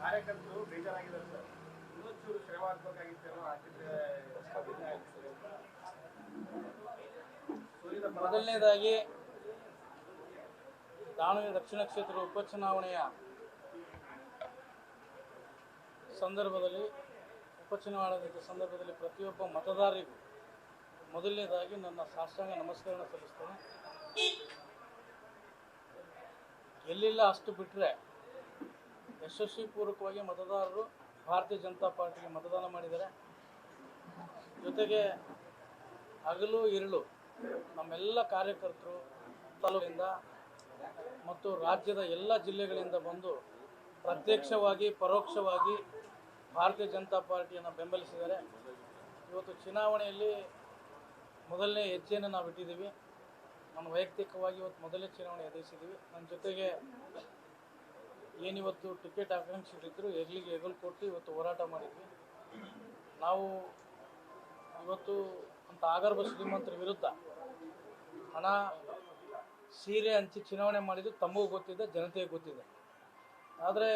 ಕಾರ್ಯಕರ್ತರು ಬೇಜಾರಾಗಿದ್ದಾರೆ ಸರ್. ಇನ್ನೊಂಚೂರು ಶ್ರಮ ಹಾಕಬೇಕಾಗಿತ್ತು. ಮೊದಲನೇದಾಗಿ ದಾವಣಗೆರೆ ದಕ್ಷಿಣ ಕ್ಷೇತ್ರದ ಉಪಚುನಾವಣೆಯ ಸಂದರ್ಭದಲ್ಲಿ ಪ್ರತಿಯೊಬ್ಬ ಮತದಾರರಿಗೂ ಮೊದಲನೇದಾಗಿ ನನ್ನ ಸಾಷ್ಟಾಂಗ ನಮಸ್ಕಾರ ಸಲ್ಲಿಸ್ತೇನೆ. ಎಲ್ಲಿಲ್ಲ ಅಷ್ಟು ಬಿಟ್ಟರೆ ಯಶಸ್ವಿಪೂರ್ವಕವಾಗಿ ಮತದಾರರು ಭಾರತೀಯ ಜನತಾ ಪಾರ್ಟಿಗೆ ಮತದಾನ ಮಾಡಿದ್ದಾರೆ. ಜೊತೆಗೆ ಹಗಲು ಇರುಳು ನಮ್ಮೆಲ್ಲ ಕಾರ್ಯಕರ್ತರು ತಾಲೂಕಿನಿಂದ ಮತ್ತು ರಾಜ್ಯದ ಎಲ್ಲ ಜಿಲ್ಲೆಗಳಿಂದ ಬಂದು ಪ್ರತ್ಯಕ್ಷವಾಗಿ ಪರೋಕ್ಷವಾಗಿ ಭಾರತೀಯ ಜನತಾ ಪಾರ್ಟಿಯನ್ನು ಬೆಂಬಲಿಸಿದ್ದಾರೆ. ಇವತ್ತು ಚುನಾವಣೆಯಲ್ಲಿ ಮೊದಲನೇ ಹೆಜ್ಜೆಯನ್ನು ನಾವು ಇಟ್ಟಿದ್ದೀವಿ. ನಾನು ವೈಯಕ್ತಿಕವಾಗಿ ಇವತ್ತು ಮೊದಲನೇ ಚುನಾವಣೆ ಎದುರಿಸಿದ್ದೀವಿ. ನನ್ನ ಜೊತೆಗೆ ಏನಿವತ್ತು ಟಿಕೆಟ್ ಆಕಾಂಕ್ಷಿಗಳಿದ್ದರು ಹೆಗಲು ಕೊಟ್ಟು ಇವತ್ತು ಹೋರಾಟ ಮಾಡಿದ್ವಿ. ನಾವು ಇವತ್ತು ಅಂತ ಆಗರ್ಭ ಶ್ರೀಮಂತರ ವಿರುದ್ಧ ಹಣ ಸೀರೆ ಹಂಚಿ ಚುನಾವಣೆ ಮಾಡಿದ್ದು ತಮಗೂ ಗೊತ್ತಿದೆ, ಜನತೆಗೆ ಗೊತ್ತಿದೆ. ಆದರೆ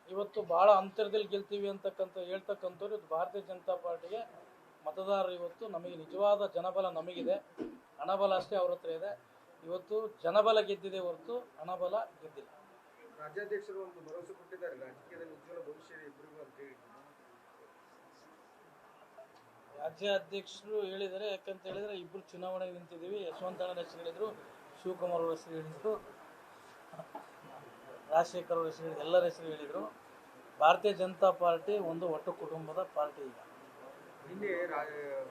ಇವತ್ತು ಭಾಳ ಅಂತರದಲ್ಲಿ ಗೆಲ್ತೀವಿ ಹೇಳ್ತಕ್ಕಂಥವ್ರು ಇವತ್ತು ಭಾರತೀಯ ಜನತಾ ಪಾರ್ಟಿಗೆ ಮತದಾರರು ಇವತ್ತು ನಮಗೆ ನಿಜವಾದ ಜನಬಲ ನಮಗಿದೆ, ಹಣಬಲ ಅಷ್ಟೇ ಅವ್ರ ಹತ್ರ ಇದೆ. ಇವತ್ತು ಜನಬಲ ಗೆದ್ದಿದೆ ಹೊರತು ಹಣಬಲ ಗೆದ್ದಿಲ್ಲ. ರಾಜ್ಯಾಧ್ಯಕ್ಷರು ಒಂದು ಭರವಸೆ ಕೊಟ್ಟಿದ್ದಾರೆ, ರಾಜಕೀಯದಲ್ಲಿ ಉಜ್ವಲ ಭವಿಷ್ಯ ಇಬ್ಬರಿಗೂ ಅಂತ ಹೇಳಿ. ರಾಜ್ಯಾಧ್ಯಕ್ಷರು ಹೇಳಿದ್ದಾರೆ. ಯಾಕಂತ ಹೇಳಿದರೆ ಇಬ್ಬರು ಚುನಾವಣೆಗೆ ನಿಂತಿದ್ದೀವಿ. ಯಶವಂತಣ್ಣನ ಹೆಸರು ಹೇಳಿದರು, ಶಿವಕುಮಾರ್ ಅವ್ರ ಹೆಸರು ಹೇಳಿದರು, ರಾಜಶೇಖರ್ ಅವ್ರ ಹೆಸರು ಹೇಳಿದ್ರು, ಎಲ್ಲರ ಹೆಸರು ಹೇಳಿದರು. ಭಾರತೀಯ ಜನತಾ ಪಾರ್ಟಿ ಒಂದು ಒಟ್ಟು ಕುಟುಂಬದ ಪಾರ್ಟಿ. ಈಗ ನಿನ್ನೆ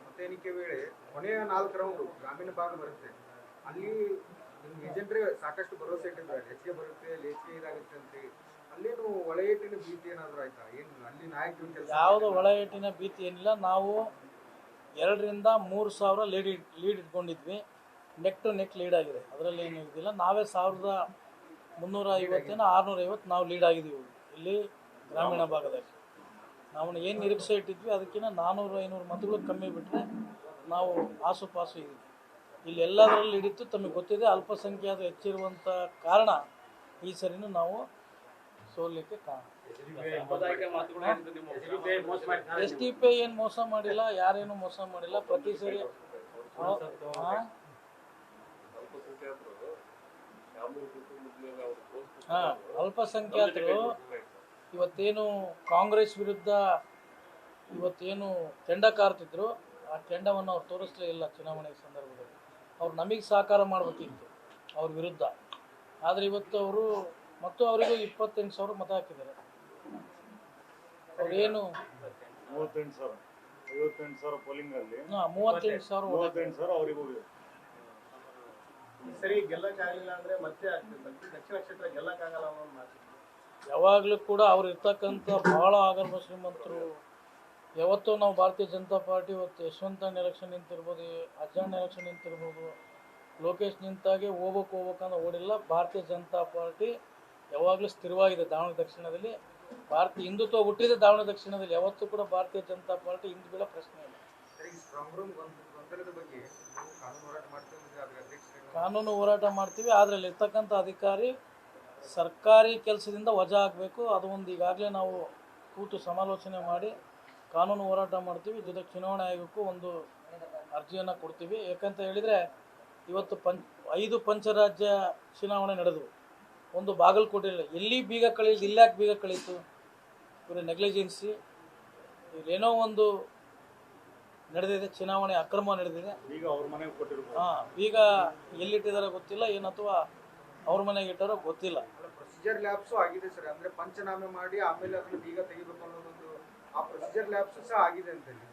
ಮತ ಎಣಿಕೆ ವೇಳೆ ಕೊನೆಯ 4 ರೌಂಡು ಗ್ರಾಮೀಣ ಭಾಗ ಬರುತ್ತೆ, ಅಲ್ಲಿ ನಿಮ್ಮ ಏಜೆಂಟ್ರೆ ಸಾಕಷ್ಟು ಭರವಸೆ ಇಟ್ಟಿದ್ದಾರೆ, ಹೆಚ್ಚಿಗೆ ಬರುತ್ತೆ, ಹೆಚ್ಚಿಗೆ ಇದಾಗುತ್ತೆ ಅಂತೇಳಿ. ಅಲ್ಲೇನು ಒಳ ಏಟಿನ ಭೀತಿ ಏನಾದರೂ ಆಯ್ತಾ? ಏನು ಅಲ್ಲಿ ನಾಯಕರು ಯಾವುದೋ ಒಳ ಏಟಿನ ಭೀತಿ ಏನಿಲ್ಲ. ನಾವು 2,000 to 3,000 ಲೀಡ್ ಇಟ್ಕೊಂಡಿದ್ವಿ. ನೆಕ್ ಟು ನೆಕ್ ಲೀಡ್ ಆಗಿದೆ, ಅದರಲ್ಲಿ ಏನು ಇದಿಲ್ಲ. ನಾವೇ 1,350 650 ನಾವು ಲೀಡ್ ಆಗಿದ್ದೀವಿ ಇಲ್ಲಿ ಗ್ರಾಮೀಣ ಭಾಗದಲ್ಲಿ. ನಾವು ಏನು ನಿರೀಕ್ಷೆ ಇಟ್ಟಿದ್ವಿ ಅದಕ್ಕಿಂತ 400-500 ಮತಗಳು ಕಮ್ಮಿ ಬಿಟ್ಟರೆ ನಾವು ಆಸುಪಾಸು ಇದ್ದೀವಿ. ಇಲ್ಲಿ ಎಲ್ಲದರಲ್ಲಿ ಹಿಡಿತು ತಮಗೆ ಗೊತ್ತಿದೆ. ಅಲ್ಪಸಂಖ್ಯಾತರು ಹೆಚ್ಚಿರುವಂಥ ಕಾರಣ ಈ ಸರಿನೂ ನಾವು ಸೋಲಿಕ್ಕೆ ಕಾರಣ. SDPI ಏನು ಮೋಸ ಮಾಡಿಲ್ಲ, ಯಾರೇನು ಮೋಸ ಮಾಡಿಲ್ಲ. ಪ್ರತಿ ಸರಿ ಅಲ್ಪಸಂಖ್ಯಾತರು ಇವತ್ತೇನು ಕಾಂಗ್ರೆಸ್ ವಿರುದ್ಧ ಇವತ್ತೇನು ಕೆಂಡ ಕಾರ್ತಿದ್ರು, ಆ ಕೆಂಡವನ್ನು ಅವ್ರು ತೋರಿಸಲೇ ಇಲ್ಲ ಚುನಾವಣೆ ಸಂದರ್ಭದಲ್ಲಿ. ಅವ್ರು ನಮಗೆ ಸಹಕಾರ ಮಾಡಬೇಕಿತ್ತು ಅವ್ರ ವಿರುದ್ಧ. ಆದರೆ ಇವತ್ತು ಅವರು ಮತ್ತು ಅವರಿಗೂ 28,000 ಮತ ಹಾಕಿದ್ದಾರೆ. ಅವ್ರೇನು 38,000 ಪೋಲಿಂಗ್ ಅಲ್ಲಿ 38,000 ಅವರಿಗೂ ಸರಿ ಗೆಲ್ಲಕ್ಕಾಗಲಿಲ್ಲ ಅಂದ್ರೆ ಮತ್ತೆ ದಕ್ಷಿಣ ಕ್ಷೇತ್ರ ಗೆಲ್ಲಕ್ಕಾಗಲ್ಲ ಅನ್ನೋ ಮಾತು. ಯಾವಾಗಲೂ ಕೂಡ ಅವ್ರು ಇರ್ತಕ್ಕಂಥ ಭಾಳ ಆಗರ್ಭ ಶ್ರೀಮಂತರು. ಯಾವತ್ತೂ ನಾವು ಭಾರತೀಯ ಜನತಾ ಪಾರ್ಟಿ ಇವತ್ತು ಯಶವಂತನ ಎಲೆಕ್ಷನ್ ನಿಂತಿರ್ಬೋದು, ಅಜ್ಜಣ್ಣ ಎಲೆಕ್ಷನ್ ನಿಂತಿರ್ಬೋದು, ಲೋಕೇಶ್ ನಿಂತಾಗೆ ಹೋಗ್ಬೇಕಂತ ಓಡಿಲ್ಲ. ಭಾರತೀಯ ಜನತಾ ಪಾರ್ಟಿ ಯಾವಾಗಲೂ ಸ್ಥಿರವಾಗಿದೆ ದಾವಣಗೆರೆ ದಕ್ಷಿಣದಲ್ಲಿ. ಭಾರತೀಯ ಹಿಂದುತ್ವ ಹುಟ್ಟಿದೆ ದಾವಣಗೆರೆ ದಕ್ಷಿಣದಲ್ಲಿ. ಯಾವತ್ತೂ ಕೂಡ ಭಾರತೀಯ ಜನತಾ ಪಾರ್ಟಿ ಹಿಂದೆ ಬೀಳೋ ಪ್ರಶ್ನೆ ಇಲ್ಲ. ಕಾನೂನು ಹೋರಾಟ ಮಾಡ್ತೀವಿ. ಆದರೆ ಅಲ್ಲಿ ಇರ್ತಕ್ಕಂಥ ಅಧಿಕಾರಿ ಸರ್ಕಾರಿ ಕೆಲಸದಿಂದ ವಜಾ ಆಗಬೇಕು. ಅದು ಒಂದು ಈಗಾಗಲೇ ನಾವು ಕೂತು ಸಮಾಲೋಚನೆ ಮಾಡಿ ಕಾನೂನು ಹೋರಾಟ ಮಾಡ್ತೀವಿ. ಜೊತೆಗೆ ಚುನಾವಣಾ ಆಯೋಗಕ್ಕೂ ಒಂದು ಅರ್ಜಿಯನ್ನು ಕೊಡ್ತೀವಿ. ಯಾಕಂತ ಹೇಳಿದರೆ ಇವತ್ತು 5 ಪಂಚರಾಜ್ಯ ಚುನಾವಣೆ ನಡೆದವು. ಒಂದು ಬಾಗಲಕೋಟೆಯಲ್ಲಿ ಎಲ್ಲಿ ಬೀಗ ಕಳೀಲಿ, ಇಲ್ಲಾಕೆ ಬೀಗ ಕಳೀತು? ಇವರು ನೆಗ್ಲಿಜೆನ್ಸಿ, ಇಲ್ಲೇನೋ ಒಂದು ನಡೆದಿದೆ, ಚುನಾವಣೆ ಅಕ್ರಮ ನಡೆದಿದೆ. ಬೀಗ ಎಲ್ಲಿಟ್ಟಿದಾರೋ ಗೊತ್ತಿಲ್ಲ, ಏನು ಅಥವಾ ಅವ್ರ ಮನೆಗೆ ಇಟ್ಟಾರೋ ಗೊತ್ತಿಲ್ಲ. ಪ್ರೊಸೀಜರ್ ಲ್ಯಾಬ್ಸು ಆಗಿದೆ ಸರ್. ಅಂದ್ರೆ ಪಂಚನಾಮೆ ಮಾಡಿ ಆಮೇಲೆ ಅದನ್ನ ಬೀಗ ತೆಗಿಬೇಕು ಅನ್ನೋದೊಂದು ಆ ಪ್ರೊಸೀಜರ್ ಲ್ಯಾಬ್ಸು ಸಹ ಆಗಿದೆ ಅಂತ ಹೇಳಿ.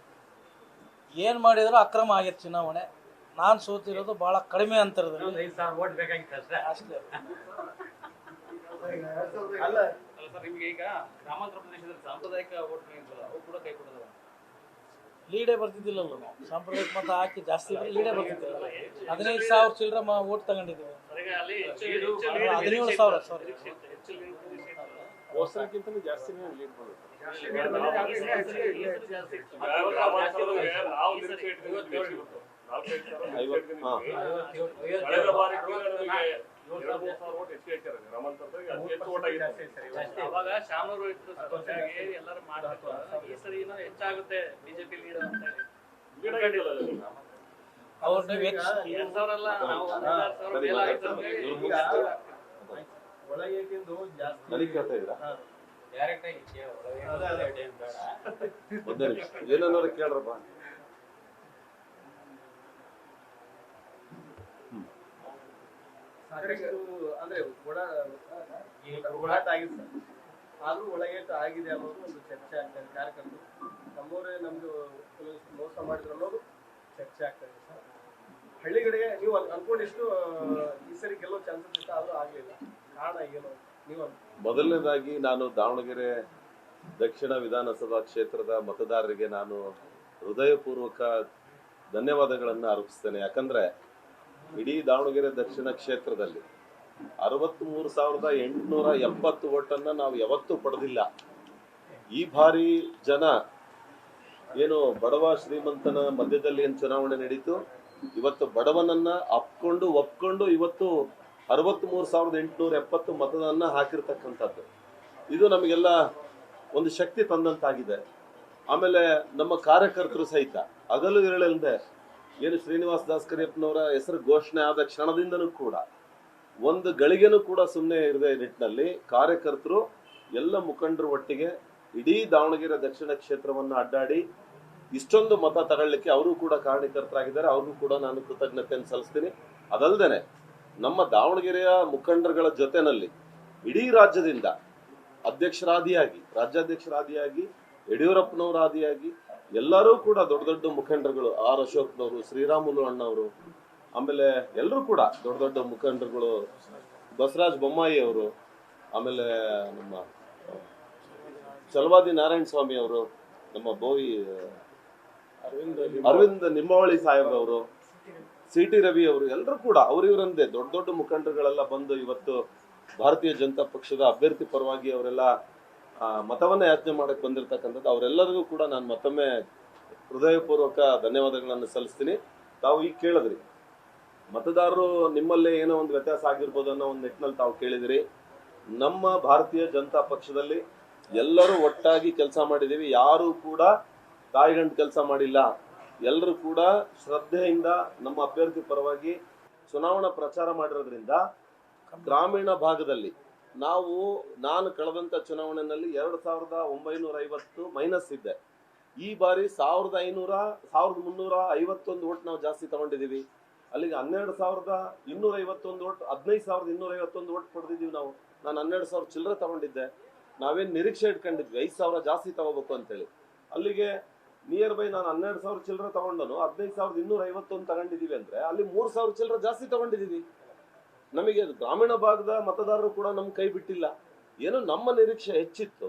ಏನು ಮಾಡಿದ್ರು ಅಕ್ರಮ ಆಗೈತೆ ಚುನಾವಣೆ. ನಾನು ಸೋತಿರೋದು ಭಾಳ ಕಡಿಮೆ ಅಂತರದಲ್ಲಿ ಅಷ್ಟೇ. ಅಲ್ಲ ಸರ್, ನಿಮಗೆ ಈಗ ಗ್ರಾಮಾಂತರ ಪ್ರದೇಶದಲ್ಲಿ ಸಾಂಪ್ರದಾಯಿಕ ವೋಟ್ ಅವು ಕೂಡ ಕೈ ಕೊಡೋದು. ಲೀಡೇ ಬರ್ತಿದ್ದಿಲ್ಲಲ್ಲ. ನಾವು ಸಾಂಪ್ರದಾಯಿಕ ಮತ ಹಾಕಿ ಜಾಸ್ತಿ ಲೀಡೇ ಬರ್ತಿದ್ದಿಲ್ಲ. 15,000 ಚಿಲ್ಲರೆ ವೋಟ್ ತಗೊಂಡಿದ್ದೀವಿ. 17,000 ಸಾರಿ. ಹೊಸಕ್ಕಿಂತಲೂ ಜಾಸ್ತಿನೇ ಲೀಡ್ ಬರುತ್ತೆ. 2,000-3,000 ಓಟ್ ಹೆಚ್ಚಿಗೆ ಹಾಕ್ಯಾರ ಗ್ರಾಮಾಂತರದಾಗ ಅತಿ ಹೆಚ್ಚು ಓಟ್ ಆಗಿದೆ. ಅವಾಗ ಶಾಮನೂರು ಇತ್ತು ಎಲ್ಲರೂ ಮಾಡ್ಬೇಕು. ಈ ಸರಿ ಇನ್ನೂ ಹೆಚ್ಚಾಗುತ್ತೆ ಬಿಜೆಪಿ ಲೀಡ್ ಅಂತ ಹೇಳಿ. ಲೀಡ್ ಆಗಿಲ್ಲ ಅಲ್ಲಿ. ಅವ್ರು ನೀವು 2,000 ಅಲ್ಲ, ನಾವು 1,000 ಮೇಲೆ ಆಯ್ತು ಅಂತ ಹೇಳಿ. ಒಳಗೇಟಿಂದು ಜಾಸ್ತಿ ನನಗೆ ಕೇಳ್ತಾ ಇದ್ದೀರಾ? ಡೈರೆಕ್ಟ್ ಆಗಿ ಒಂದೇ ನಿಮಿಷ ಏನನ್ನಾರು ಕೇಳ್ರಪ್ಪ. ಸಾಕಷ್ಟು ಅಂದ್ರೆ ಓಡಾಟ ಆಗಿದೆ ಸರ್. ಆದ್ರೂ ಒಳಗೇಟು ಆಗಿದೆ ಅನ್ನೋದು ಒಂದು ಚರ್ಚೆ ಆಗ್ತಾ ಇದೆ. ಕಾರ್ಯಕರ್ತರು ನಮ್ಮವರೇ ನಮ್ದು ಕೆಲವಷ್ಟು ಮೋಸ ಮಾಡಿದ್ರು ಅನ್ನೋದು ಚರ್ಚೆ ಆಗ್ತಾ ಇದೆ ಸರ್. ಹಳ್ಳಿಗಡೆಗೆ ನೀವು ಅನ್ಕೊಂಡಿಷ್ಟು ಈ ಸರಿ ಗೆಲ್ಲೋ ಚಾನ್ಸಸ್ ಇತ್ತು, ಆದ್ರೂ ಆಗ್ಲಿಲ್ಲ. ಕಾರಣ ಏನು ನೀವು ಮೊದಲನೇದಾಗಿ ನಾನು ದಾವಣಗೆರೆ ದಕ್ಷಿಣ ವಿಧಾನಸಭಾ ಕ್ಷೇತ್ರದ ಮತದಾರರಿಗೆ ನಾನು ಹೃದಯಪೂರ್ವಕ ಧನ್ಯವಾದಗಳನ್ನು ಅರ್ಪಿಸ್ತೇನೆ. ಯಾಕಂದ್ರೆ ಇಡೀ ದಾವಣಗೆರೆ ದಕ್ಷಿಣ ಕ್ಷೇತ್ರದಲ್ಲಿ 63,870 ಓಟನ್ನ ನಾವು ಯಾವತ್ತೂ ಪಡೆದಿಲ್ಲ. ಈ ಬಾರಿ ಜನ ಏನು ಬಡವ ಶ್ರೀಮಂತನ ಮಧ್ಯದಲ್ಲಿ ಏನು ಚುನಾವಣೆ ನಡೀತು, ಇವತ್ತು ಬಡವನನ್ನ ಒಪ್ಕೊಂಡು ಇವತ್ತು 63,870 ಮತದಾನ ಹಾಕಿರ್ತಕ್ಕಂಥದ್ದು. ಇದು ನಮಗೆಲ್ಲ ಒಂದು ಶಕ್ತಿ ತಂದಂತಾಗಿದೆ. ಆಮೇಲೆ ನಮ್ಮ ಕಾರ್ಯಕರ್ತರು ಸಹಿತ ಹಗಲು ಇರಳಿಲ್ಲದೆ ಏನು ಶ್ರೀನಿವಾಸ್ ದಾಸ್ಕರಿಯಪ್ಪನವರ ಹೆಸರು ಘೋಷಣೆ ಆದ ಕ್ಷಣದಿಂದನೂ ಕೂಡ ಒಂದು ಗಳಿಗೆನೂ ಕೂಡ ಸುಮ್ಮನೆ ಇರದೆ ನಿಟ್ಟಿನಲ್ಲಿ ಕಾರ್ಯಕರ್ತರು ಎಲ್ಲ ಮುಖಂಡರು ಒಟ್ಟಿಗೆ ಇಡೀ ದಾವಣಗೆರೆ ದಕ್ಷಿಣ ಕ್ಷೇತ್ರವನ್ನು ಅಡ್ಡಾಡಿ ಇಷ್ಟೊಂದು ಮತ ತಗೊಳ್ಳಿಕ್ಕೆ ಅವರು ಕೂಡ ಕಾರಣಕರ್ತರಾಗಿದ್ದಾರೆ. ಅವ್ರಿಗೂ ಕೂಡ ನಾನು ಕೃತಜ್ಞತೆಯನ್ನು ಸಲ್ಲಿಸ್ತೀನಿ. ಅದಲ್ಲದೆ ನಮ್ಮ ದಾವಣಗೆರೆಯ ಮುಖಂಡರುಗಳ ಜೊತೆನಲ್ಲಿ ಇಡೀ ರಾಜ್ಯದಿಂದ ರಾಜ್ಯಾಧ್ಯಕ್ಷರಾದಿಯಾಗಿ ಯಡಿಯೂರಪ್ಪನವರಾದಿಯಾಗಿ ಎಲ್ಲರೂ ಕೂಡ ದೊಡ್ಡ ದೊಡ್ಡ ಮುಖಂಡರುಗಳು, ಆರ್ ಅಶೋಕ್ನವರು, ಶ್ರೀರಾಮುಲು ಅಣ್ಣವರು, ಆಮೇಲೆ ಎಲ್ಲರೂ ಕೂಡ ದೊಡ್ಡ ದೊಡ್ಡ ಮುಖಂಡರುಗಳು, ಬಸವರಾಜ ಬೊಮ್ಮಾಯಿ ಅವರು, ಆಮೇಲೆ ನಮ್ಮ ಚಲವಾದಿ ನಾರಾಯಣ ಸ್ವಾಮಿ ಅವರು, ನಮ್ಮ ಬೋವಿ ಅರವಿಂದ್ ನಿಂಬಾವಳಿ ಸಾಹೇಬ್ರವರು, ಸಿ.ಟಿ. ರವಿ ಅವರು, ಎಲ್ಲರೂ ಕೂಡ ಇವರಂದೇ ದೊಡ್ಡ ದೊಡ್ಡ ಮುಖಂಡರುಗಳೆಲ್ಲ ಬಂದು ಇವತ್ತು ಭಾರತೀಯ ಜನತಾ ಪಕ್ಷದ ಅಭ್ಯರ್ಥಿ ಪರವಾಗಿ ಅವರೆಲ್ಲ ಮತವನ್ನ ಯಾಚನೆ ಮಾಡಕ್ ಬಂದಿರತಕ್ಕಂಥದ್ದು. ಅವರೆಲ್ಲರಿಗೂ ಕೂಡ ನಾನು ಮತ್ತೊಮ್ಮೆ ಹೃದಯಪೂರ್ವಕ ಧನ್ಯವಾದಗಳನ್ನು ಸಲ್ಲಿಸ್ತೀನಿ. ತಾವು ಈಗ ಕೇಳಿದ್ರಿ ಮತದಾರರು ನಿಮ್ಮಲ್ಲೇ ಏನೋ ಒಂದು ವ್ಯತ್ಯಾಸ ಆಗಿರ್ಬೋದು ಅನ್ನೋ ಒಂದು ನಿಟ್ಟಿನಲ್ಲಿ ತಾವು ಕೇಳಿದಿರಿ. ನಮ್ಮ ಭಾರತೀಯ ಜನತಾ ಪಕ್ಷದಲ್ಲಿ ಎಲ್ಲರೂ ಒಟ್ಟಾಗಿ ಕೆಲಸ ಮಾಡಿದೀವಿ. ಯಾರು ಕೂಡ ತಾಯಿಗಂಡು ಕೆಲಸ ಮಾಡಿಲ್ಲ. ಎಲ್ಲರೂ ಕೂಡ ಶ್ರದ್ಧೆಯಿಂದ ನಮ್ಮ ಅಭ್ಯರ್ಥಿ ಪರವಾಗಿ ಚುನಾವಣಾ ಪ್ರಚಾರ ಮಾಡಿರೋದ್ರಿಂದ ಗ್ರಾಮೀಣ ಭಾಗದಲ್ಲಿ ನಾನು ಕಳೆದಂತ ಚುನಾವಣೆಯಲ್ಲಿ 2,950 ಮೈನಸ್ ಇದ್ದೆ. ಈ ಬಾರಿ 1,351 ಓಟ್ ನಾವು ಜಾಸ್ತಿ ತಗೊಂಡಿದೀವಿ. ಅಲ್ಲಿಗೆ 12,251 ಓಟ್, 15,251 ಓಟ್ ಪಡೆದಿದ್ದೀವಿ ನಾವು. ನಾನು 12,000 ಚಿಲ್ಲರೆ ತಗೊಂಡಿದ್ದೆ. ನಾವೇನ್ ನಿರೀಕ್ಷೆ ಇಟ್ಕೊಂಡಿದ್ವಿ 5,000 ಜಾಸ್ತಿ ತಗೋಬೇಕು ಅಂತೇಳಿ. ಅಲ್ಲಿಗೆ ನಿಯರ್ ಬೈ ನಾನು 12,000 ಚಿಲ್ಲರೆ ತಗೊಂಡನು, 15,251 ತಗೊಂಡಿದೀವಿ ಅಂದ್ರೆ ಅಲ್ಲಿ 3,000 ಚಿಲ್ಲರೆ ಜಾಸ್ತಿ ತಗೊಂಡಿದೀವಿ. ನಮಗೆ ಗ್ರಾಮೀಣ ಭಾಗದ ಮತದಾರರು ಕೂಡ ನಮ್ ಕೈ ಬಿಟ್ಟಿಲ್ಲ. ಏನೋ ನಮ್ಮ ನಿರೀಕ್ಷೆ ಹೆಚ್ಚಿತ್ತು,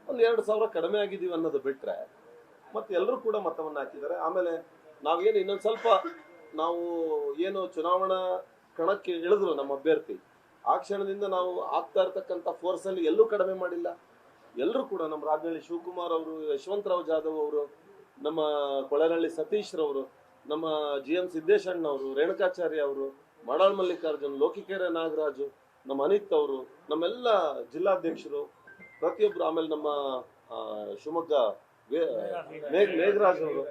2,000 ಕಡಿಮೆ ಆಗಿದೀವಿ ಅನ್ನೋದು ಬಿಟ್ರೆ ಮತ್ತೆ ಎಲ್ಲರೂ ಕೂಡ ಮತವನ್ನ ಹಾಕಿದ್ದಾರೆ. ಆಮೇಲೆ ನಾವೇನು ಇನ್ನೊಂದು ಸ್ವಲ್ಪ ನಾವು ಏನು ಚುನಾವಣಾ ಕಣಕ್ಕೆ ಇಳಿದ್ರು ನಮ್ಮ ಅಭ್ಯರ್ಥಿ, ಆ ಕ್ಷಣದಿಂದ ನಾವು ಆಗ್ತಾ ಇರ್ತಕ್ಕಂಥ ಫೋರ್ಸ್ ಅಲ್ಲಿ ಎಲ್ಲೂ ಕಡಿಮೆ ಮಾಡಿಲ್ಲ. ಎಲ್ಲರೂ ಕೂಡ ನಮ್ಮ ರಾಜನಹಳ್ಳಿ ಶಿವಕುಮಾರ್ ಅವರು, ಯಶವಂತರಾವ್ ಜಾಧವ್ ಅವರು, ನಮ್ಮ ಕೊಳೆರಳ್ಳಿ ಸತೀಶ್ ರವರು, ನಮ್ಮ GM ಸಿದ್ದೇಶಣ್ಣವರು, ರೇಣುಕಾಚಾರ್ಯ ಅವರು, ಮಾಡಾಳ್ ಮಲ್ಲಿಕಾರ್ಜುನ್, ಲೋಕಿಕೆರೆ ನಾಗರಾಜು, ನಮ್ಮ ಅನಿತ್ ಅವರು, ನಮ್ಮೆಲ್ಲ ಜಿಲ್ಲಾಧ್ಯಕ್ಷರು ಪ್ರತಿಯೊಬ್ರು, ಆಮೇಲೆ ನಮ್ಮ ಶಿವಮೊಗ್ಗ ಮೇಘರಾಜ್ ಅವರು,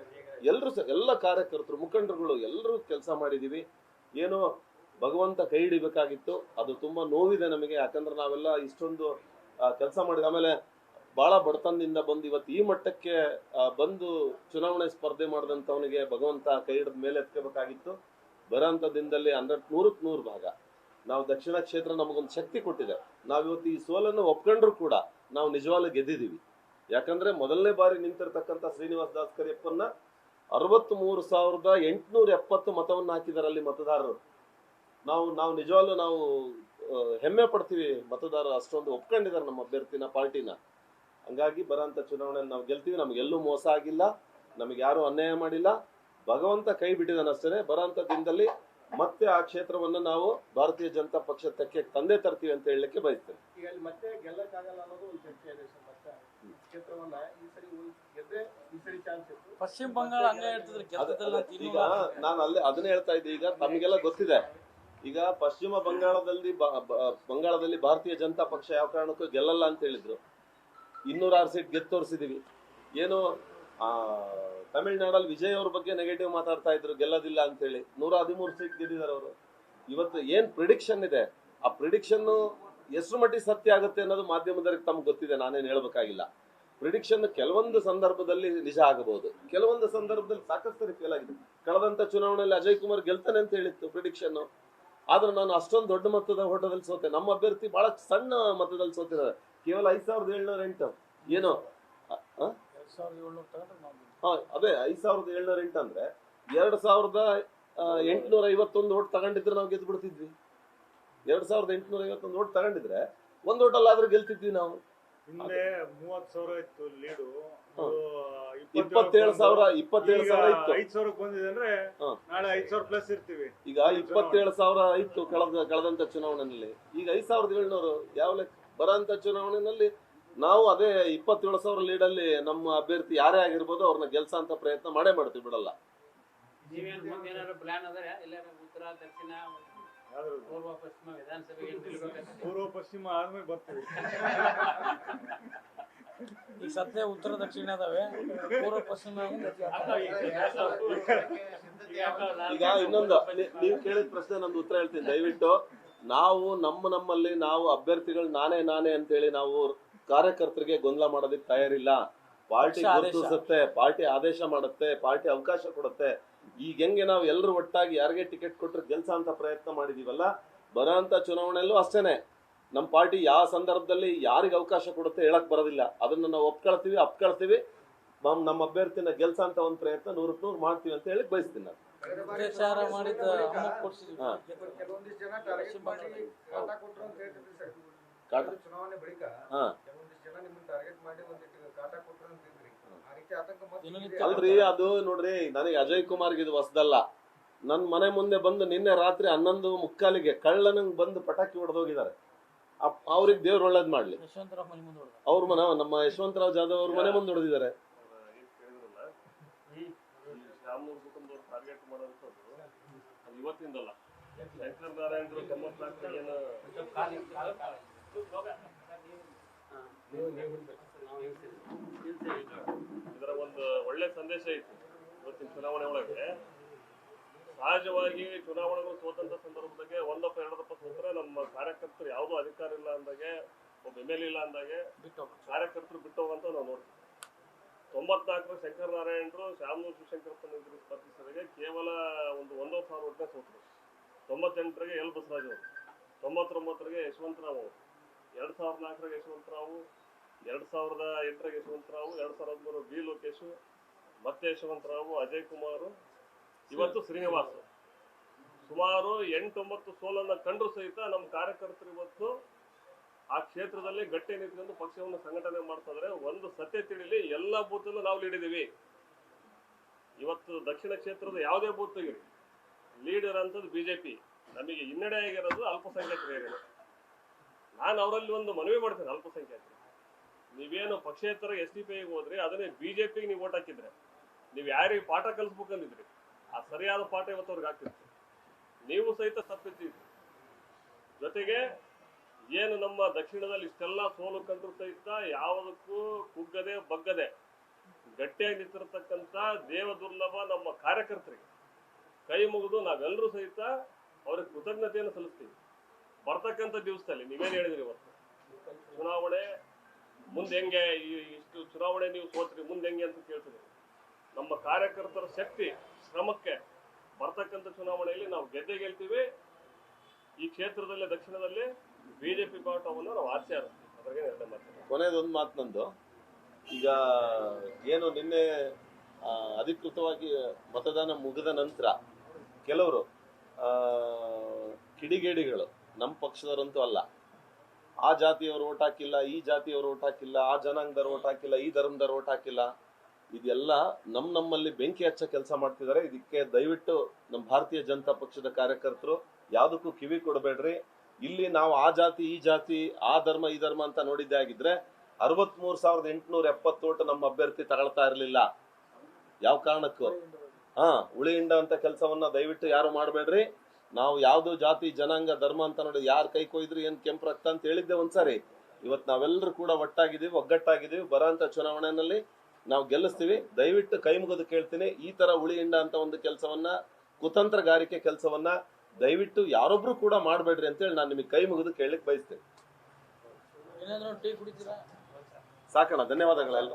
ಎಲ್ಲ ಕಾರ್ಯಕರ್ತರು, ಮುಖಂಡರುಗಳು ಎಲ್ಲರೂ ಕೆಲಸ ಮಾಡಿದೀವಿ. ಏನೋ ಭಗವಂತ ಕೈ ಹಿಡಿಬೇಕಾಗಿತ್ತು, ಅದು ತುಂಬಾ ನೋವಿದೆ ನಮಗೆ. ಯಾಕಂದ್ರೆ ನಾವೆಲ್ಲ ಇಷ್ಟೊಂದು ಕೆಲಸ ಮಾಡಿದ ಆಮೇಲೆ ಬಹಳ ಬಡತನದಿಂದ ಬಂದು ಇವತ್ತು ಈ ಮಟ್ಟಕ್ಕೆ ಬಂದು ಚುನಾವಣೆ ಸ್ಪರ್ಧೆ ಮಾಡಿದಂಥವನಿಗೆ ಭಗವಂತ ಕೈ ಹಿಡಿದ ಮೇಲೆ ಎತ್ಕೋಬೇಕಾಗಿತ್ತು. ಬರೋಂಥ ದಿನದಲ್ಲಿ 100% ಭಾಗ ನಾವು ದಕ್ಷಿಣ ಕ್ಷೇತ್ರ ನಮಗೊಂದು ಶಕ್ತಿ ಕೊಟ್ಟಿದೆ. ನಾವಿವತ್ತು ಈ ಸೋಲನ್ನು ಒಪ್ಕೊಂಡ್ರು ಕೂಡ ನಾವು ನಿಜವಾಗ್ಲೂ ಗೆದ್ದಿದ್ದೀವಿ. ಯಾಕಂದ್ರೆ ಮೊದಲನೇ ಬಾರಿ ನಿಂತಿರ್ತಕ್ಕಂಥ ಶ್ರೀನಿವಾಸ್ ದಾಸ್ಕರಿಯಪ್ಪನ್ನ 63,870 ಮತವನ್ನ ಹಾಕಿದಾರೆ ಅಲ್ಲಿ ಮತದಾರರು. ನಾವು ನಿಜವಾಗ್ಲೂ ನಾವು ಹೆಮ್ಮೆ ಪಡ್ತೀವಿ. ಮತದಾರರು ಅಷ್ಟೊಂದು ಒಪ್ಕೊಂಡಿದ್ದಾರೆ ನಮ್ಮ ಅಭ್ಯರ್ಥಿನ, ಪಾರ್ಟಿನ. ಹಂಗಾಗಿ ಬರೋಂಥ ಚುನಾವಣೆಯಲ್ಲಿ ನಾವು ಗೆಲ್ತೀವಿ. ನಮಗೆಲ್ಲೂ ಮೋಸ ಆಗಿಲ್ಲ, ನಮಗೆ ಯಾರು ಅನ್ಯಾಯ ಮಾಡಿಲ್ಲ. ಭಗವಂತ ಕೈ ಬಿಟ್ಟಿದ್ದಾನಷ್ಟೇ. ಬರೋಂಥ ದಿನದಲ್ಲಿ ಮತ್ತೆ ಆ ಕ್ಷೇತ್ರವನ್ನ ನಾವು ಭಾರತೀಯ ಜನತಾ ಪಕ್ಷ ತೆಕ್ಕೆ ತಂದೆ ತರ್ತೀವಿ ಅಂತ ಹೇಳಲಿಕ್ಕೆ ಬಯಸ್ತೇನೆ. ಈಗ ಅಲ್ಲಿ ಮತ್ತೆ ಗೆಲ್ಲಕ್ಕಾಗಲ್ಲ ಅನ್ನೋದು ಒಂದು ಚರ್ಚೆ ಇದೆ ಸರ್. ಮತ್ತೆ ಕ್ಷೇತ್ರವನ್ನ ಈ ಸರಿ ಗೆದ್ರೆ ಈ ಸರಿ ಚಾನ್ಸ್ ಇತ್ತು. ಪಶ್ಚಿಮ ಬಂಗಾಳ ಹಂಗೆ ಹೇಳ್ತಿದ್ರೆ ಗೆಲ್ತಿದ್ದಲ್ಲ ಅಂತ ಈಗ ನಾನು ಅದನ್ನೇ ಹೇಳ್ತಾ ಇದ್ದೆ. ಈಗ ತಮಗೆಲ್ಲ ಗೊತ್ತಿದೆ, ಈಗ ಪಶ್ಚಿಮ ಬಂಗಾಳದಲ್ಲಿ ಭಾರತೀಯ ಜನತಾ ಪಕ್ಷ ಯಾವ ಕಾರಣಕ್ಕೂ ಗೆಲ್ಲಲ್ಲ ಅಂತ ಹೇಳಿದ್ರು. 206 ಸೀಟ್ ಗೆದ್ದು ತೋರಿಸಿದೀವಿ. ಏನು ತಮಿಳ್ನಾಡಲ್ಲಿ ವಿಜಯ್ ಅವ್ರ ಬಗ್ಗೆ ನೆಗೆಟಿವ್ ಮಾತಾಡ್ತಾ ಇದ್ರು, ಗೆಲ್ಲೋದಿಲ್ಲ ಅಂತ ಹೇಳಿ. 113 ಸೀಟ್ ಗೆದ್ದಿದ್ದಾರೆ ಅವರು. ಇವತ್ತು ಏನ್ ಪ್ರಿಡಿಕ್ಷನ್ ಇದೆ, ಆ ಪ್ರಿಡಿಕ್ಷನ್ ಎಷ್ಟು ಮಟ್ಟಿಗೆ ಸತ್ಯ ಆಗುತ್ತೆ ಅನ್ನೋದು ಮಾಧ್ಯಮದವರಿಗೆ ತಮ್ಗೆ ಗೊತ್ತಿದೆ, ನಾನೇನು ಹೇಳ್ಬೇಕಾಗಿಲ್ಲ. ಪ್ರಿಡಿಕ್ಷನ್ ಕೆಲವೊಂದು ಸಂದರ್ಭದಲ್ಲಿ ನಿಜ ಆಗಬಹುದು, ಕೆಲವೊಂದು ಸಂದರ್ಭದಲ್ಲಿ ಸಾಕಷ್ಟು ಸರಿ ಫೇಲ್ ಆಗಿದೆ. ಕಳೆದಂತ ಚುನಾವಣೆಯಲ್ಲಿ ಅಜಯ್ ಕುಮಾರ್ ಗೆಲ್ತಾನೆ ಅಂತ ಹೇಳಿತ್ತು ಪ್ರಿಡಿಕ್ಷನ್, ಆದ್ರೆ ನಾನು ಅಷ್ಟೊಂದು ದೊಡ್ಡ ಮತದ ಓಟದಲ್ಲಿ ಸೋತೆ. ನಮ್ಮ ಅಭ್ಯರ್ಥಿ ಬಹಳ ಸಣ್ಣ ಮತದಲ್ಲಿ ಸೋತಿದ್ದಾರೆ, ಕೇವಲ 5708. ಏನೋ 2708 ಅದೇ 5708 ಅಂದ್ರೆ 2851 ಓಟ್ ತಗೊಂಡಿದ್ರೆ ನಾವು ಗೆದ್ದು ಬಿಡ್ತಿದ್ವಿ. 2851 ಓಟ್ ತಗೊಂಡಿದ್ರೆ ಒಂದ್ ಓಟಲ್ಲಾದ್ರೂ ಗೆಲ್ತಿದ್ವಿ ನಾವು. ಹಿಂದೆ 30,000 ಇತ್ತು ಲೀಡು, 27,000 ಇತ್ತು. 5,000 ಬಂದಿದೆ ಅಂದ್ರೆ ನಾಳೆ 5,000 ಪ್ಲಸ್ ಇರ್ತೀವಿ. ಈಗ 27,000 ಇತ್ತು ಕಳೆದಂತ ಚುನಾವಣೆಯಲ್ಲಿ, ಈಗ 5,700. ಯಾವ ಲೆಕ್ಕ? ಬರೋಂತ ಚುನಾವಣೆಯಲ್ಲಿ ನಾವು ಅದೇ 27,000 ಲೀಡಲ್ಲಿ ನಮ್ಮ ಅಭ್ಯರ್ಥಿ ಯಾರೇ ಆಗಿರ್ಬೋದು ಅವ್ರನ್ನ ಗೆಲ್ಸಂತ ಪ್ರಯತ್ನ ಮಾಡೇ ಮಾಡ್ತೀವಿ, ಬಿಡಲ್ಲ. ನೀವೇನು ಮುಂದೆ ಏನಾದ್ರು ಪ್ಲಾನ್ ಅದರ ಎಲ್ಲಾರು ಉತ್ತರ ದಕ್ಷಿಣ ಪೂರ್ವ ಪಶ್ಚಿಮ ವಿಧಾನಸಭೆಗೆ ಪೂರ್ವ ಪಶ್ಚಿಮ ಆದ್ಮೇಲೆ ಬರ್ತೀವಿ. ಈಗ ಸದ್ಯ ಉತ್ತರ ದಕ್ಷಿಣ ಅದಾವೆ, ಪೂರ್ವ ಪಶ್ಚಿಮ ಈಗ ಇನ್ನೊಂದು ನೀವು ಕೇಳಿದ ಪ್ರಶ್ನೆ ನಮ್ದು ಉತ್ತರ ಹೇಳ್ತೀನಿ ದಯವಿಟ್ಟು. ನಾವು ನಮ್ಮಲ್ಲಿ ನಾವು ಅಭ್ಯರ್ಥಿಗಳು ನಾನೇ ಅಂತೇಳಿ ನಾವು ಕಾರ್ಯಕರ್ತರಿಗೆ ಗೊಂದಲ ಮಾಡೋದಕ್ಕೆ ತಯಾರಿಲ್ಲ. ಪಾರ್ಟಿ ಗುರುತಿಸುತ್ತೆ, ಪಾರ್ಟಿ ಆದೇಶ ಮಾಡುತ್ತೆ, ಪಾರ್ಟಿ ಅವಕಾಶ ಕೊಡುತ್ತೆ. ಈಗ ಹೆಂಗೆ ನಾವು ಎಲ್ಲರೂ ಒಟ್ಟಾಗಿ ಯಾರಿಗೆ ಟಿಕೆಟ್ ಕೊಟ್ಟರೆ ಗೆಲ್ಸ ಅಂತ ಪ್ರಯತ್ನ ಮಾಡಿದೀವಲ್ಲ, ಬರೋಂತ ಚುನಾವಣೆಯಲ್ಲೂ ಅಷ್ಟೇನೆ. ನಮ್ಮ ಪಾರ್ಟಿ ಯಾವ ಸಂದರ್ಭದಲ್ಲಿ ಯಾರಿಗೆ ಅವಕಾಶ ಕೊಡುತ್ತೆ ಹೇಳಕ್ ಬರೋದಿಲ್ಲ. ಅದನ್ನ ನಾವು ಅಪ್ಕೊಳ್ತೀವಿ. ನಮ್ಮ ಅಭ್ಯರ್ಥಿನ ಗೆಲ್ಸ ಅಂತ ಒಂದು ಪ್ರಯತ್ನ 100% ಮಾಡ್ತೀವಿ ಅಂತ ಹೇಳಿ ಬಯಸ್ತೀನಿ ನಾನು. ಪ್ರಚಾರ ಮಾಡಿದ ಕೆಲವೊಂದಿಷ್ಟು ಜನ ಟಾರ್ಗೆಟ್ ಮಾಡಿ ಕಾಟ ಕೊಟ್ರು ಅಂತ ಹೇಳ್ತಿದ್ರಿ ಸರ್. ಚುನಾವಣೆ ಬಳಿಕ ಕೆಲವೊಂದಿಷ್ಟು ಜನ ನಿಮ್ಮನ್ನ ಟಾರ್ಗೆಟ್ ಮಾಡಿ ಒಂದಿಟ್ಟು ಕಾಟ ಕೊಟ್ರು ಅಂತಿದ್ರಿ. ಆ ರೀತಿ ಆತಂಕ ಅಲ್ರಿ, ಅದು ನೋಡ್ರಿ, ನನಗೆ ಅಜಯ್ ಕುಮಾರ್ಗೆ ಇದು ಹೊಸದಲ್ಲ. ನನ್ ಮನೆ ಮುಂದೆ ಬಂದು ನಿನ್ನೆ ರಾತ್ರಿ 11:45 ಕಳ್ಳನಂಗ್ ಬಂದು ಪಟಾಕಿ ಹೊಡೆದೋಗಿದ್ದಾರೆ. ಅವ್ರಿಗೆ ದೇವ್ರು ಒಳ್ಳೇದ್ ಮಾಡ್ಲಿ. ಅವ್ರ ಮನೆ, ನಮ್ಮ ಯಶವಂತರಾವ್ ಜಾಧವ್ ಅವ್ರ ಮನೆ ಮುಂದೆ ಹೊಡೆದಿದ್ದಾರೆ. ಶಾಮನೂರ್ ಕುಟುಂಬದವ್ರು ಟಾರ್ಗೆಟ್ ಮಾಡೋದು ಇವತ್ತಿಂದಲ್ಲ. ಶಂಕರ್ ನಾರಾಯಣರು ಇದರ ಒಂದು ಒಳ್ಳೆ ಸಂದೇಶ ಇತ್ತು ಇವತ್ತಿನ ಚುನಾವಣೆ ಒಳಗೆ. ಸಹಜವಾಗಿ ಚುನಾವಣೆಗಳು ಸೋತಂತ ಸಂದರ್ಭದಾಗೆ 1-2 ಸೋತ್ರೆ ನಮ್ಮ ಕಾರ್ಯಕರ್ತರು ಯಾವುದೂ ಅಧಿಕಾರ ಇಲ್ಲ ಅಂದಾಗೆ, ಒಬ್ಬ MLA ಇಲ್ಲ ಅಂದಾಗೆ ಕಾರ್ಯಕರ್ತರು ಬಿಟ್ಟು ಹೋಗಂತ ನಾವು ನೋಡ್ತೀವಿ. 94 ಶಂಕರ್ ನಾರಾಯಣರು ಶಾಮನೂರ್ ಶಿವಶಂಕರಪ್ಪನ ಸ್ಪರ್ಧಿಸಿದಾಗ ಕೇವಲ ಒಂದು 1,000 ಓಟ್ನೇ ಸೋತರು. 98ರಿಗೆ ಎಲ್ ಬಸವರಾಜ್ ಅವರು, 99ರಿಗೆ ಯಶವಂತರಾವ್ ಅವರು, 2004ರಿಗೆ ಯಶವಂತರಾವ್, 2008ರಿಗೆ ಯಶವಂತರಾವ್, 2013 ಬಿ ಲೋಕೇಶ್, ಮತ್ತೆ ಯಶವಂತರಾವ್, ಅಜಯ್ ಕುಮಾರ್, ಇವತ್ತು ಶ್ರೀನಿವಾಸ್. ಸುಮಾರು 8-9 ಸೋಲನ್ನ ಕಂಡ್ರು ಸಹಿತ ನಮ್ಮ ಕಾರ್ಯಕರ್ತರು ಇವತ್ತು ಆ ಕ್ಷೇತ್ರದಲ್ಲಿ ಗಟ್ಟಿ ನಿಂತ್ಕೊಂಡು ಪಕ್ಷವನ್ನು ಸಂಘಟನೆ ಮಾಡ್ತಾ ಇದ್ದಾರೆ. ಒಂದು ಸತ್ಯ ತಿಳಿಲಿ, ಎಲ್ಲಾ ಬೂತಲ್ಲೂ ನಾವು ಲೀಡಿದೀವಿ. ಇವತ್ತು ದಕ್ಷಿಣ ಕ್ಷೇತ್ರದ ಯಾವುದೇ ಬೂತ್ ತೆಗಿರಿ, ಲೀಡರ್ ಅಂತದ್ದು ಬಿಜೆಪಿ. ನಮಗೆ ಹಿನ್ನಡೆ ಆಗಿರೋದು ಅಲ್ಪಸಂಖ್ಯಾತರು. ನಾನು ಅವರಲ್ಲಿ ಒಂದು ಮನವಿ ಮಾಡ್ತೇನೆ, ಅಲ್ಪಸಂಖ್ಯಾತರು ನೀವೇನು ಪಕ್ಷೇತರ SDPI ಹೋದ್ರಿ, ಅದನ್ನೇ ಬಿಜೆಪಿಗೆ ನೀವು ಓಟ್ ಹಾಕಿದ್ರೆ ನೀವು ಯಾರಿಗೆ ಪಾಠ ಕಲಿಸ್ಬೇಕಂದಿದ್ರಿ, ಆ ಸರಿಯಾದ ಪಾಠ ಇವತ್ತು ಅವ್ರಿಗೆ ಆಗ್ತಿತ್ತು. ನೀವು ಸಹಿತ ತಪ್ಪಿದ್ದೀರಿ. ಜೊತೆಗೆ ಏನು ನಮ್ಮ ದಕ್ಷಿಣದಲ್ಲಿ ಇಷ್ಟೆಲ್ಲ ಸೋಲು ಕಂಡ್ರು ಸಹಿತ ಯಾವುದಕ್ಕೂ ಕುಗ್ಗದೆ ಬಗ್ಗದೆ ಗಟ್ಟಿಯಾಗಿ ನಿಂತಿರತಕ್ಕಂಥ ದೇವದುರ್ಲಭ ನಮ್ಮ ಕಾರ್ಯಕರ್ತರಿಗೆ ಕೈ ಮುಗಿದು ನಾವೆಲ್ಲರೂ ಸಹಿತ ಅವ್ರಿಗೆ ಕೃತಜ್ಞತೆಯನ್ನು ಸಲ್ಲಿಸ್ತೀವಿ. ಬರ್ತಕ್ಕಂಥ ದಿವಸದಲ್ಲಿ ನೀವೇನು ಹೇಳಿದ್ರಿ, ಇವತ್ತು ಚುನಾವಣೆ ಮುಂದೆ ಹೆಂಗೆ, ಇಷ್ಟು ಚುನಾವಣೆ ನೀವು ಸೋತ್ರಿ ಮುಂದೆ ಹೆಂಗೆ ಅಂತ ಕೇಳ್ತೀವಿ. ನಮ್ಮ ಕಾರ್ಯಕರ್ತರ ಶಕ್ತಿ ಶ್ರಮಕ್ಕೆ ಬರ್ತಕ್ಕಂಥ ಚುನಾವಣೆಯಲ್ಲಿ ನಾವು ಗೆಲ್ತೀವಿ. ಈ ಕ್ಷೇತ್ರದಲ್ಲಿ ದಕ್ಷಿಣದಲ್ಲಿ ಬಿಜೆಪಿ ಬಾವುಟವನ್ನು ನಾವು ಆಚೆ ಆರಿಸ್ತೀವಿ. ಅದ್ರಾಗೆ ನಿರ್ಣಯ ಮಾಡ್ತೀವಿ. ಕೊನೆಯದೊಂದು ಮಾತು ನಂದು. ಈಗ ಏನು ನಿನ್ನೆ ಅಧಿಕೃತವಾಗಿ ಮತದಾನ ಮುಗಿದ ನಂತರ ಕೆಲವರು ಕಿಡಿಗೇಡಿಗಳು, ನಮ್ಮ ಪಕ್ಷದವರಂತೂ ಅಲ್ಲ, ಆ ಜಾತಿಯವರು ಓಟ್ ಹಾಕಿಲ್ಲ, ಈ ಜಾತಿಯವರು ಓಟ್ ಹಾಕಿಲ್ಲ, ಆ ಜನಾಂಗದವ್ರು ಓಟ್ ಹಾಕಿಲ್ಲ, ಈ ಧರ್ಮದವ್ರು ಓಟ್ ಹಾಕಿಲ್ಲ, ಇದೆಲ್ಲ ನಮ್ಮಲ್ಲಿ ಬೆಂಕಿ ಹಚ್ಚ ಕೆಲಸ ಮಾಡ್ತಿದ್ದಾರೆ. ಇದಕ್ಕೆ ದಯವಿಟ್ಟು ನಮ್ಮ ಭಾರತೀಯ ಜನತಾ ಪಕ್ಷದ ಕಾರ್ಯಕರ್ತರು ಯಾವುದಕ್ಕೂ ಕಿವಿ ಕೊಡಬೇಡ್ರಿ. ಇಲ್ಲಿ ನಾವು ಆ ಜಾತಿ ಈ ಜಾತಿ, ಆ ಧರ್ಮ ಈ ಧರ್ಮ ಅಂತ ನೋಡಿದ್ದೇ ಆಗಿದ್ರೆ 63,870 ಓಟ್ ನಮ್ಮ ಅಭ್ಯರ್ಥಿ ತಗೊಳ್ತಾ ಇರ್ಲಿಲ್ಲ. ಯಾವ ಕಾರಣಕ್ಕೂ ಉಳಿ ಹಿಂಡ ಅಂತ ಕೆಲಸವನ್ನ ದಯವಿಟ್ಟು ಯಾರು ಮಾಡಬೇಡ್ರಿ. ನಾವು ಯಾವ್ದು ಜಾತಿ ಜನಾಂಗ ಧರ್ಮ ಅಂತ ನೋಡಿ ಯಾರು ಕೈ ಕೊಯ್ದ್ರು ಏನ್ ಕೆಂಪು ರಕ್ತ ಅಂತ ಹೇಳಿದ್ದೆ ಒಂದ್ಸಾರಿ. ಇವತ್ತು ನಾವೆಲ್ಲರೂ ಕೂಡ ಒಟ್ಟಾಗಿದ್ದೀವಿ, ಒಗ್ಗಟ್ಟಾಗಿದ್ದೀವಿ. ಬರೋಂಥ ಚುನಾವಣೆಯಲ್ಲಿ ನಾವು ಗೆಲ್ಲಿಸ್ತೀವಿ. ದಯವಿಟ್ಟು ಕೈ ಮುಗಿದು ಕೇಳ್ತೀನಿ, ಈ ತರ ಉಳಿಯಿಂದ ಅಂತ ಒಂದು ಕೆಲಸವನ್ನ, ಕುತಂತ್ರಗಾರಿಕೆ ಕೆಲಸವನ್ನ ದಯವಿಟ್ಟು ಯಾರೊಬ್ರು ಕೂಡ ಮಾಡಬೇಡ್ರಿ ಅಂತೇಳಿ ನಾನು ನಿಮಗೆ ಕೈ ಮುಗಿದು ಕೇಳಲಿಕ್ಕೆ ಬಯಸ್ತೇನೆ. ಏನಾದ್ರು ಟೀ ಕುಡಿತೀರಾ? ಸಾಕಣ, ಧನ್ಯವಾದಗಳೆಲ್ಲ.